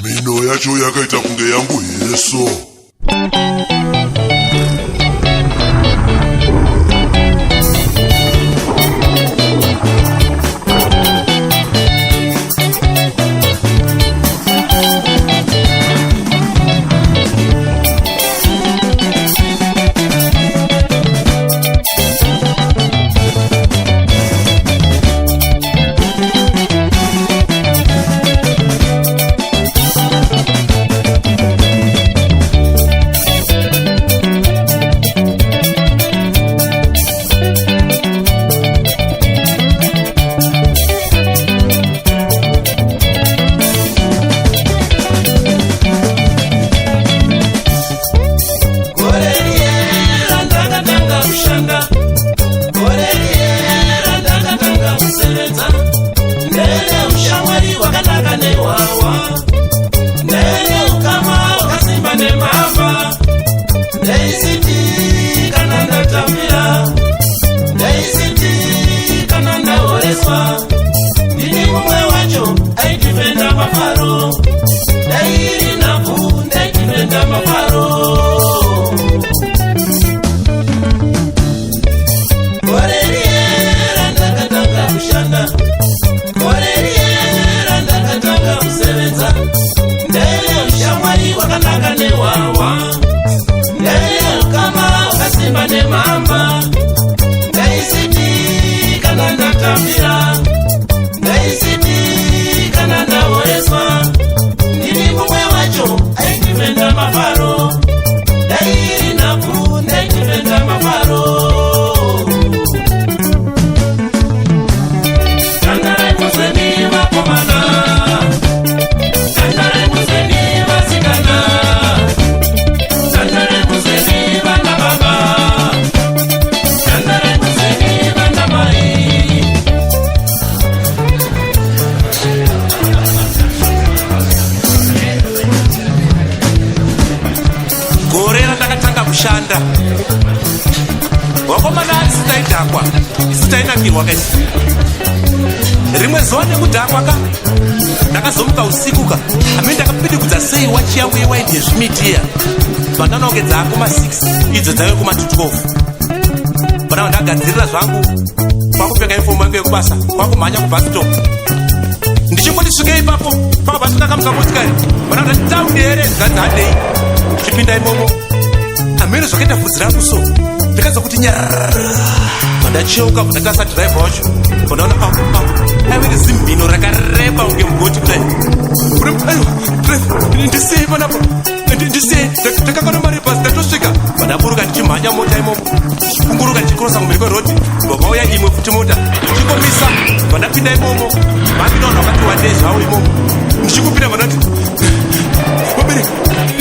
Mino yacho yakaita kunge yangu Yesu. Rimwe zuva nekudhakwa ka ndakazomuka usiku ka hamene ndakapidikudza sei wachi yangu yewaini yezvimiti iya pandanaonge dzaako ma6 idzo dzaive kuma12 panava ndagadzirira zvangu kwakupfeka inifomu yangu yekubasa kwakumhanya kubhasitop ndichingoti svikei ipapo pakabva zvakakamuka motikari panava ndati taundi here ngadzadei ndichipinda imomo hamene zvakaita bvudzi rangu so ndikazokuti nyarara pandacheuka pandatasa dhiraivha wacho pandaona aiwiri zimhino rakareba unge mugoti kudai ndisei panapo ndisei ndakakwana mari bhasi ndatosvika pandaburuka ndichimhanya mota imomo ndichikunguruka ndichikrosa kumberi kwerodhi vakauya imwe futi mota ndichikomisa pandapinda imomo mapindaona vakati wandei zvavo imomo ndichikupinda vandati vabereki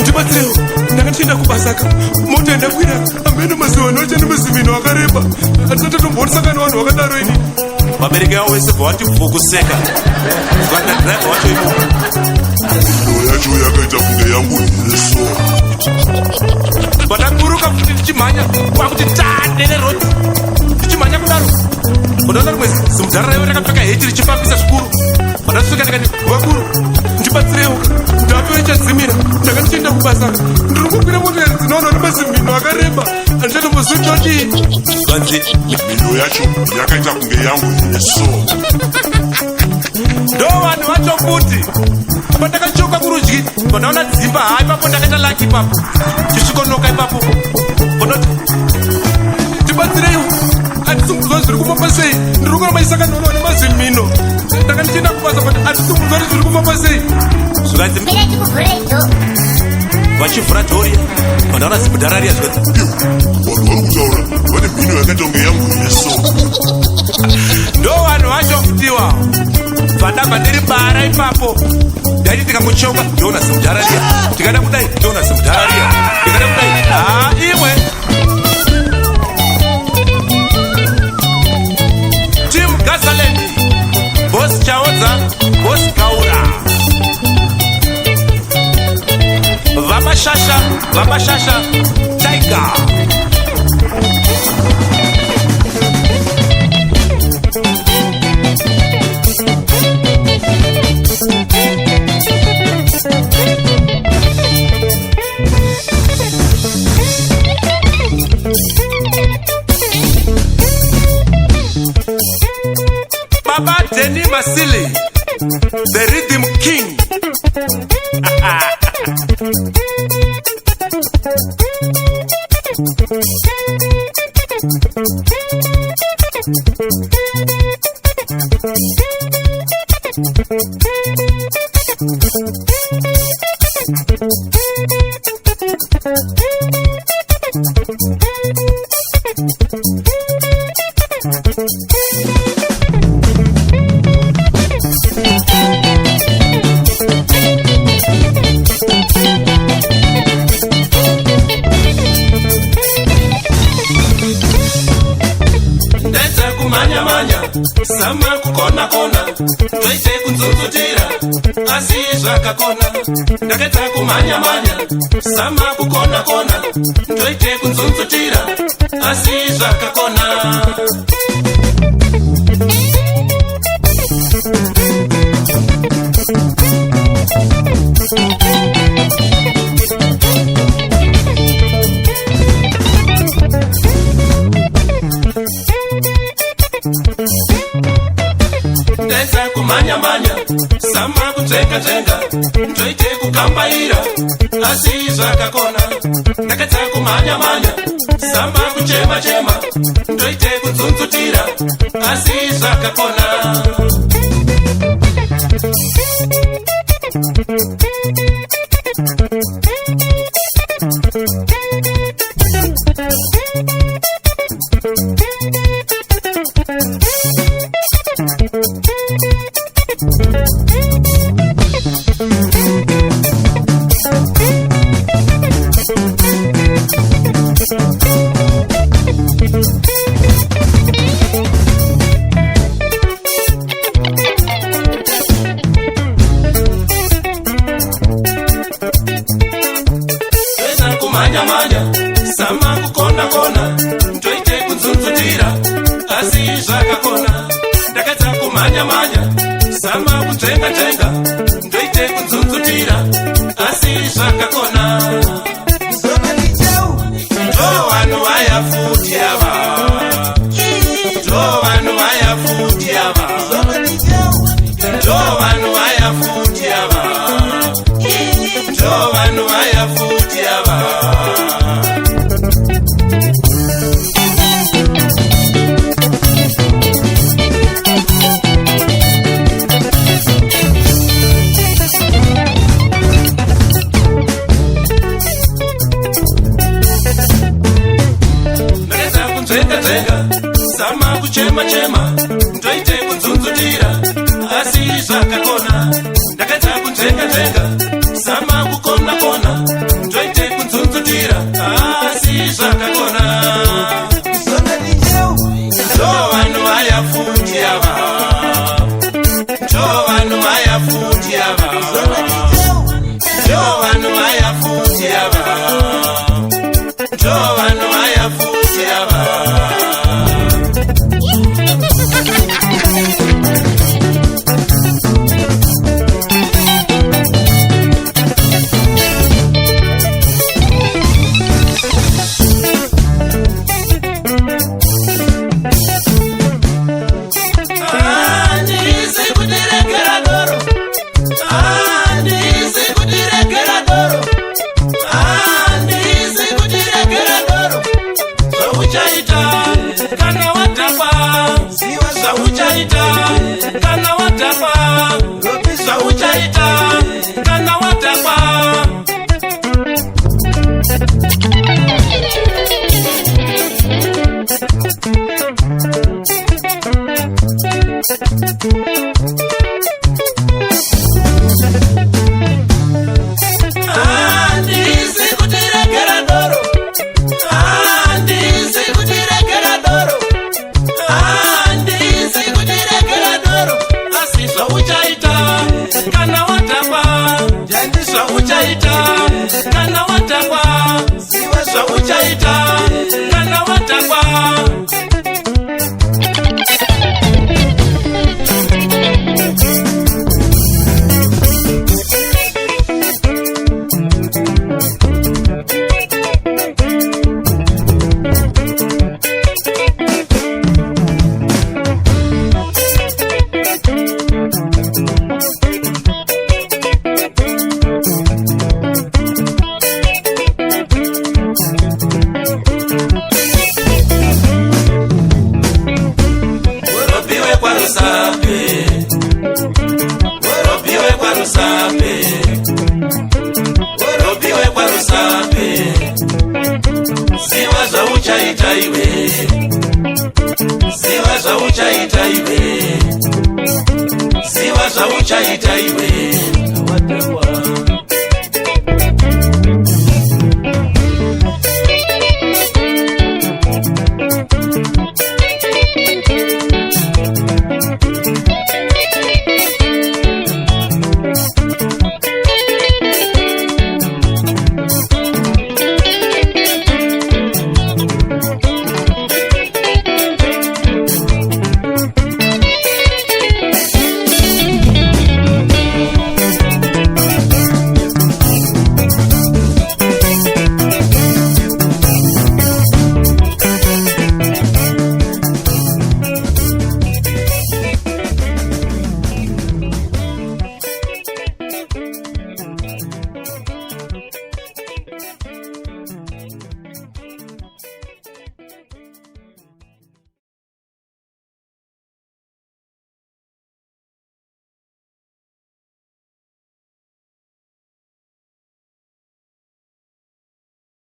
ndibatsirewo ndanga ndichienda kubasaka mota yandakwira amene maziwa anochandi mazimhino akareba handinatatomboonisakani vanhu vakadaro ini vabereki vavo vese bva vati bvukuseka zvivanda dhiraivha wacho imomo Mino yacho yakaita kunge yangu Yesu. pandaburuka futi ndichimhanya kwakuti tandere rodhi ndichimhanya kudaro pandaona rimwe zimudhara raivo rakapfeka heti richifambisa zvikuru pandasvika ndikati vakuru ndibatsirewo ndapeo ichadzimira ndanga ndichienda kubasaka ndiri kukwira motokari dzinoona kuti mazimhino akareba handichatombozototi Ganzi mino yacho yakaita kunge yangu Yesu. ndo vanhu vachokuti pandakachoka kurudyi pandaona dzimba hai ipapo ndakaita laki ipapo ndichikonoka ipapo panoti ndibatsirewo handisunguzwa zviri kufamba sei ndiri kurambaisaka noona nemazimhino ndanga ndichienda kubasa kuti handisunguzwa kuti zviri kufamba sei zvikanzi vachivhura dhoriya pandaona zimudharariya zvikanzi Vanhu vari kutaura vane mino yakaita kunge yangu Yesu. ndo vanhu vacho kutiwa pandabva ndiri bara ipapo ndaiti ndikakucheuka ndiona zimudharariya ndikada kudai ndiona zimudharariya ndikada kudai imwe Team Gazaland, Boss Chaodza, Boss Kaura, Vamashasha, Tiger. the rhythm king. Sama kukona kona, toite kunzunzutira, asi zvakakona. Ndakaita kumanya manya, sama kukona kona, toite kunzunzutira, asi zvakakona. Manya manya, sama kutsenga tsenga, toite kukambaira, asi zvakakona. Ndakaita kumanya manya, sama kuchema chema, toite kunzunzutira, asi zvakakona. Manya manya, sama kukona kona, toite kunzunzutira, asi zvakakona. Ndakaita kumanya manya, sama kutsenga tsenga, toite kunzunzutira, asi zvakakona. Do vanhu vaya futi ava, do vanhu vaya futi ava, do vanhu vaya futi ava, do vanhu vaya futi ava. Sama kuchema chema, toite kunzunzutira, asi zvakakona. Ndakaita kunzenga zenga, sama kukona kona, toite kunzunzutira, asi zvakakona. Do vanhu vaya futi ava, do vanhu vaya futi ava, do vanhu vaya futi ava, do vanhu vaya futi ava. chaiwe